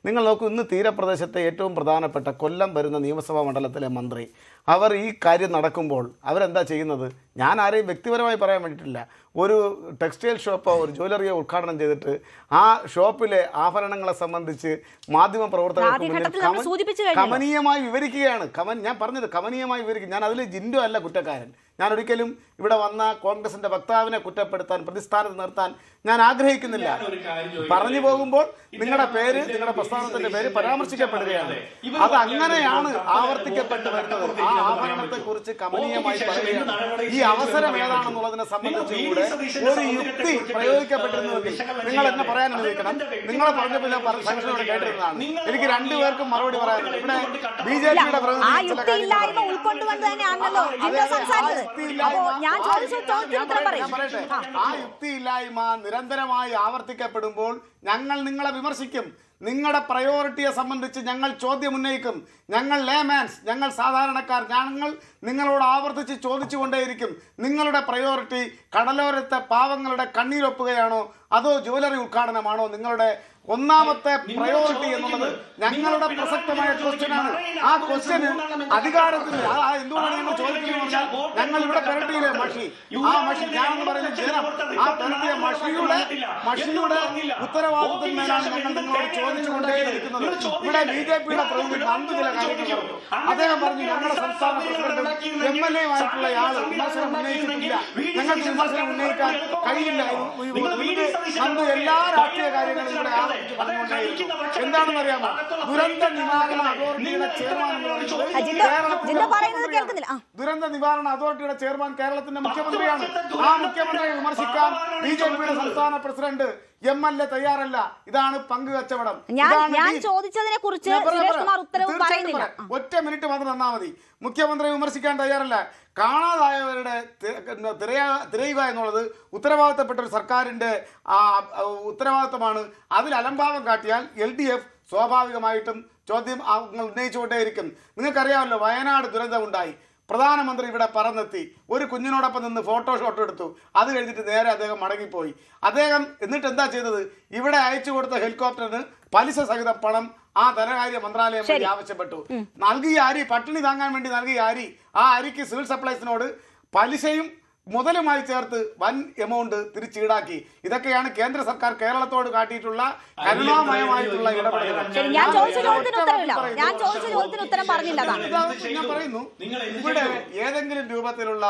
നിങ്ങൾ നോക്കൂ, ഇന്ന് തീരപ്രദേശത്തെ ഏറ്റവും പ്രധാനപ്പെട്ട കൊല്ലം വരുന്ന നിയമസഭാ മണ്ഡലത്തിലെ മന്ത്രി അവർ ഈ കാര്യം നടക്കുമ്പോൾ അവരെന്താ ചെയ്യുന്നത്? ഞാൻ ആരെയും വ്യക്തിപരമായി പറയാൻ വേണ്ടിയിട്ടില്ല. ഒരു ടെക്സ്റ്റൈൽ ഷോപ്പോ ഒരു ജ്വല്ലറിയോ ഉദ്ഘാടനം ചെയ്തിട്ട് ആ ഷോപ്പിലെ ആഭരണങ്ങളെ സംബന്ധിച്ച് മാധ്യമ പ്രവർത്തകർക്ക് മുന്നിൽ കമനീയമായി വിവരിക്കുകയാണ്. ഞാൻ പറഞ്ഞത് കമനീയമായി വിവരിക്കും. ഞാൻ അതിൽ ജിൻഡോ അല്ല കുറ്റക്കാരൻ. ഞാൻ ഒരിക്കലും ഇവിടെ വന്ന കോൺഗ്രസിൻ്റെ വക്താവിനെ കുറ്റപ്പെടുത്താൻ, പ്രതിസ്ഥാനത്ത് നിർത്താൻ ഞാൻ ആഗ്രഹിക്കുന്നില്ല. പറഞ്ഞു പോകുമ്പോൾ നിങ്ങളുടെ പേര്, നിങ്ങളുടെ പ്രസ്ഥാനത്തിൻ്റെ പേര് പരാമർശിക്കപ്പെടുകയാണ്. അത് അങ്ങനെയാണ് ആവർത്തിക്കപ്പെട്ടു വരുന്നത്. ആ ആഭരണത്തെക്കുറിച്ച് കമനീയമായി പറയുകയാണ്. ഈ അവസരം ഏതാണെന്നുള്ളതിനെ സംബന്ധിച്ച് കൂടെ ഒരു യുക്തി പ്രയോഗിക്കപ്പെട്ടിരുന്നുവെങ്കിൽ നിങ്ങൾ എന്നെ പറയാൻ അനുവദിക്കണം. നിങ്ങളെ പറഞ്ഞപ്പോൾ ഞാൻ സംഘടനയോട് കേട്ടിരുന്നതാണ്. എനിക്ക് രണ്ടുപേർക്കും മറുപടി പറയാനുണ്ട്. ഇവിടെ ബി.ജെ.പിയുടെ ആ യുക്തിയില്ലായ്മ നിരന്തരമായി ആവർത്തിക്കപ്പെടുമ്പോൾ ഞങ്ങൾ നിങ്ങളെ വിമർശിക്കും. നിങ്ങളുടെ പ്രയോറിറ്റിയെ സംബന്ധിച്ച് ഞങ്ങൾ ചോദ്യം ഉന്നയിക്കും. ഞങ്ങൾ ലേമാൻസ്, ഞങ്ങൾ സാധാരണക്കാർ, ഞങ്ങൾ നിങ്ങളോട് ആവർത്തിച്ച് ചോദിച്ചുകൊണ്ടേയിരിക്കും. നിങ്ങളുടെ പ്രയോറിറ്റി കടലോരത്തെ പാവങ്ങളുടെ കണ്ണീരൊപ്പുകയാണോ അതോ ജ്വല്ലറി ഉദ്ഘാടനമാണോ? നിങ്ങളുടെ ഒന്നാമത്തെ പ്രയോറിറ്റി എന്നുള്ളത് ഞങ്ങളുടെ പ്രസക്തമായ ക്വസ്റ്റ്യനാണ്. ആ ക്വസ്റ്റ്യന് അധികാരത്തിന് എന്തുകൊണ്ടാണ് ഞങ്ങൾ ചോദിക്കുന്നത് പറഞ്ഞാൽ ഞങ്ങൾ ഇവിടെ പെരട്ടിയിലെ മഷി, ആ മഷി ഞാനെന്ന് പറയുന്ന ജനം, ആ പെരട്ടിയ മഷിയുടെ ഉത്തരവാദിത്തത്തിന്മേലാണ് ഞങ്ങൾ നിങ്ങളോട് ചോദിച്ചുകൊണ്ടേയിരിക്കുന്നത്. ഇവിടെ ബി.ജെ.പിയുടെ പ്രതിനിധി അന്ന് ചില കാര്യങ്ങൾ പറഞ്ഞു. അദ്ദേഹം പറഞ്ഞു ഞങ്ങളുടെ സംസ്ഥാന പ്രസിഡന്റും എം.എൽ.എയുമായിട്ടുള്ള ആള് വിമർശനം ഉന്നയിച്ചിട്ടില്ല, ഞങ്ങൾക്ക് വിമർശനം ഉന്നയിക്കാൻ കഴിയില്ല. അന്ന് എല്ലാ രാഷ്ട്രീയ കാര്യങ്ങളും ഇവിടെ എന്താണെന്ന് അറിയാമോ? ദുരന്ത നിവാരണ അതോറിറ്റിയുടെ ചെയർമാൻ എന്ന് പറയുന്നത് ദുരന്ത നിവാരണ അതോറിറ്റിയുടെ ചെയർമാൻ കേരളത്തിന്റെ മുഖ്യമന്ത്രിയാണ്. ആ മുഖ്യമന്ത്രിയെ വിമർശിക്കാൻ ബി.ജെ.പിയുടെ സംസ്ഥാന പ്രസിഡന്റ് എം.എൽ.എ തയ്യാറല്ല. ഇതാണ് പങ്കുകച്ചവടം. ഒറ്റ മിനിറ്റ് മാത്രം തന്നാ മതി. മുഖ്യമന്ത്രിയെ വിമർശിക്കാൻ തയ്യാറല്ല. കാണാതായവരുടെ തിരയുക എന്നുള്ളത് ഉത്തരവാദിത്തപ്പെട്ട ഒരു സർക്കാരിൻ്റെ ഉത്തരവാദിത്തമാണ്. അതിൽ അലംഭാവം കാട്ടിയാൽ LDF സ്വാഭാവികമായിട്ടും ചോദ്യം ഉന്നയിച്ചുകൊണ്ടേയിരിക്കും. നിങ്ങൾക്കറിയാമല്ലോ, വയനാട് ദുരന്തമുണ്ടായി. പ്രധാനമന്ത്രി ഇവിടെ പറന്നെത്തി, ഒരു കുഞ്ഞിനോടൊപ്പം നിന്ന് ഫോട്ടോഷോട്ട് എടുത്തു. അത് കഴിഞ്ഞിട്ട് നേരെ അദ്ദേഹം മടങ്ങിപ്പോയി. അദ്ദേഹം എന്നിട്ട് എന്താ ചെയ്തത്? ഇവിടെ അയച്ചു കൊടുത്ത ഹെലികോപ്റ്ററിന് പലിശ സഹിതം പണം ആ ധനകാര്യ മന്ത്രാലയം വഴി ആവശ്യപ്പെട്ടു. നൽകിയ അരി, പട്ടിണി താങ്ങാൻ വേണ്ടി നൽകിയ അരി, ആ അരിക്ക് സിവിൽ സപ്ലൈസിനോട് പലിശയും മുതലുമായി ചേർത്ത് വൻ എമൗണ്ട് തിരിച്ചീടാക്കി. ഇതൊക്കെയാണ് കേന്ദ്ര സർക്കാർ കേരളത്തോട് കാട്ടിയിട്ടുള്ള കരുണാമയമായിട്ടുള്ള ഇടപെടലുകൾ. ഞാൻ പറയുന്നു, ഇവിടെ ഏതെങ്കിലും രൂപത്തിലുള്ള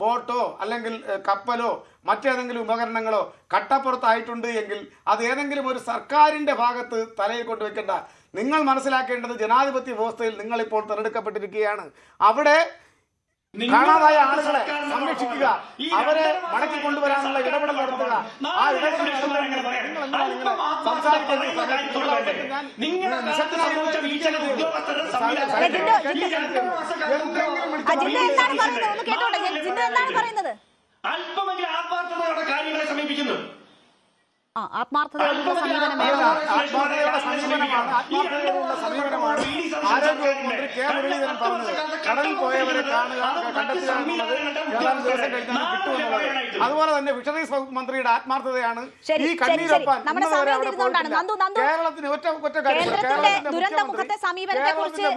ബോട്ടോ അല്ലെങ്കിൽ കപ്പലോ മറ്റേതെങ്കിലും ഉപകരണങ്ങളോ കട്ടപ്പുറത്തായിട്ടുണ്ട് എങ്കിൽ അത് ഏതെങ്കിലും ഒരു സർക്കാരിൻ്റെ ഭാഗത്ത് തലയിൽ കൊണ്ടുവയ്ക്കേണ്ട. നിങ്ങൾ മനസ്സിലാക്കേണ്ടത് ജനാധിപത്യ വ്യവസ്ഥയിൽ നിങ്ങളിപ്പോൾ തിരഞ്ഞെടുക്കപ്പെട്ടിരിക്കുകയാണ്. അവിടെ കാണാതായ ആളുകളെ സംരക്ഷിക്കുക, അവരെ മടക്കി കൊണ്ടുവരാനുള്ള ഇടപെടൽ നടത്തുക. ആ ഇടപെടൽ അല്പമെങ്കിലും ആത്മാർത്ഥതയോടെ കാര്യങ്ങളെ സമീപിക്കുന്നു. ആത്മാർത്ഥതയോടുള്ള സമീപനമാണ് ആരോഗ്യവകുപ്പ് മന്ത്രി കെ മുരളീധരൻ പറഞ്ഞത്. കടലിൽ പോയവരെ കാണുക, കണ്ടെത്തുക എന്നുള്ളത് ഏതാനും ദിവസം കഴിഞ്ഞാൽ കിട്ടുമെന്നുള്ളത്. അതുപോലെ തന്നെ ഫിഷറീസ് വകുപ്പ് മന്ത്രിയുടെ ആത്മാർത്ഥതയാണ് ഈ കണ്ണീരൊപ്പാൻ. കേരളത്തിന് ഒറ്റ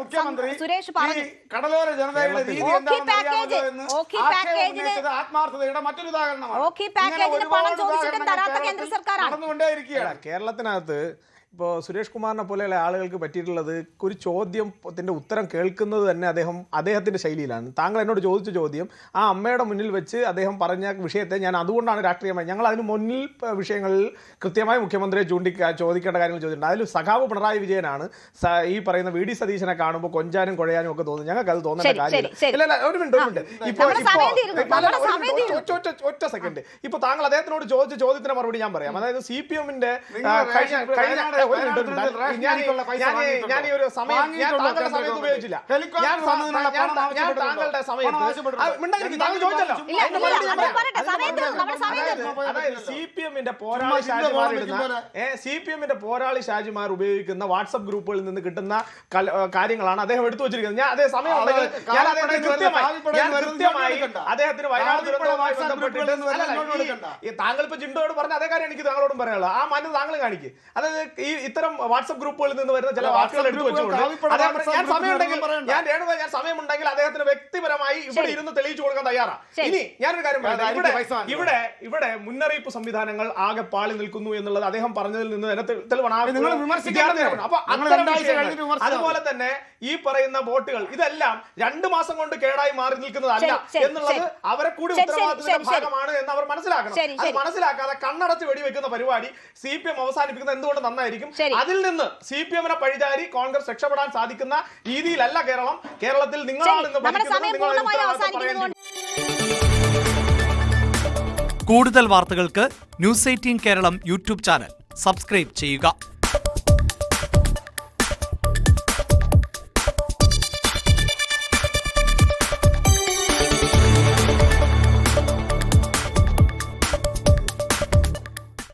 മുഖ്യമന്ത്രി കടലോര ജനതയുടെ രീതി എന്താണെന്ന് ആത്മാർത്ഥതയുടെ മറ്റൊരു ഉദാഹരണമാണ്. കേരളത്തിനകത്ത് ഇപ്പോൾ സുരേഷ് കുമാറിനെ പോലെയുള്ള ആളുകൾക്ക് പറ്റിയിട്ടുള്ളത് ഒരു ചോദ്യത്തിൻ്റെ ഉത്തരം കേൾക്കുന്നത് തന്നെ അദ്ദേഹത്തിൻ്റെ ശൈലിയിലാണ്. താങ്കൾ എന്നോട് ചോദിച്ച ചോദ്യം ആ അമ്മയുടെ മുന്നിൽ വെച്ച് അദ്ദേഹം പറഞ്ഞ വിഷയത്തെ ഞാൻ അതുകൊണ്ടാണ് രാഷ്ട്രീയമായി ഞങ്ങൾ അതിന് മുന്നിൽ വിഷയങ്ങളിൽ കൃത്യമായി മുഖ്യമന്ത്രിയെ ചോദിക്കേണ്ട കാര്യങ്ങൾ ചോദിച്ചിട്ടുണ്ട്. അതിൽ സഖാവ് പിണറായി വിജയനാണ് ഈ പറയുന്ന വി ഡി സതീശനെ കാണുമ്പോൾ കൊഞ്ചാനും കുഴയാനും ഒക്കെ തോന്നുന്നു. ഞങ്ങൾക്ക് അത് തോന്നേണ്ട കാര്യമില്ല. ഒരു മിനിറ്റ് ഒറ്റ സെക്കൻഡ്. ഇപ്പോൾ താങ്കൾ അദ്ദേഹത്തിനോട് ചോദിച്ച ചോദ്യത്തിന് മറുപടി ഞാൻ പറയാം. അതായത് CPM-ന്റെ കഴിഞ്ഞ ഞാൻ ഈ ഒരു സമയം താങ്കളുടെ സമയത്ത് ഉപയോഗിച്ചില്ല. താങ്കളുടെ സമയത്ത് താങ്കൾ ചോദിച്ചല്ലോ. അതായത് CPM-ന്റെ പോരാളി ഷാജിമാർ ഉപയോഗിക്കുന്ന വാട്സ്ആപ്പ് ഗ്രൂപ്പുകളിൽ നിന്ന് കിട്ടുന്ന കാര്യങ്ങളാണ് അദ്ദേഹം എടുത്തു വെച്ചിരിക്കുന്നത്. ഞാൻ അതേ സമയം കൃത്യമായി അദ്ദേഹത്തിന് വയനാട് ദുരന്തവുമായി ബന്ധപ്പെട്ടിട്ട് താങ്കൾ ഇപ്പൊ ജിണ്ടോട് പറഞ്ഞ അതേ കാര്യം എനിക്ക് താങ്കളോടും പറയാനുള്ളത്. ആ മാന്യത താങ്കൾ കാണിക്കും. അതായത് ഈ ഇത്തരം വാട്സ്ആപ്പ് ഗ്രൂപ്പുകളിൽ നിന്ന് വരുന്ന ചില വാക്കുകൾ എടുത്തു വെച്ചുകൊണ്ട് ഞാൻ സമയമുണ്ടെങ്കിൽ അദ്ദേഹത്തിന് വ്യക്തിപരമായി ഇവിടെ ഇരുന്ന് തെളിയിച്ചു കൊടുക്കാൻ തയ്യാറാണ്. ഇനി ഞാനൊരു കാര്യം പറയാം, ഇവിടെ മുന്നറിയിപ്പ് സംവിധാനങ്ങൾ ആകെ പാളി നിൽക്കുന്നു എന്നുള്ളത് അദ്ദേഹം പറഞ്ഞതിൽ നിന്ന് തന്നെ തെളിവാണ്. അപ്പൊ അതുപോലെ തന്നെ ഈ പറയുന്ന ബോട്ടുകൾ ഇതെല്ലാം 2 മാസം കൊണ്ട് കേടായി മാറി നിൽക്കുന്നതല്ല എന്നുള്ളത് അവരെ കൂടി ഉത്തരവാദിത്തത്തിന്റെ ഭാഗമാണ് എന്ന് അവർ മനസ്സിലാക്കണം. അത് മനസ്സിലാക്കാതെ കണ്ണടച്ച് വെടിവെക്കുന്ന പരിപാടി CPM അവസാനിപ്പിക്കുന്നത് എന്തുകൊണ്ട് നന്നായിരിക്കും. അതിൽ നിന്ന് CPM-നെ പഴിചാരി കോൺഗ്രസ് രക്ഷപ്പെടാൻ സാധിക്കുന്ന രീതിയിലല്ല കേരളത്തിൽ നിങ്ങളാണ് ഇന്ന് ഭരിക്കുന്നത്. കൂടുതൽ വാർത്തകൾക്ക് News 18 Keralam YouTube channel subscribe ചെയ്യുക.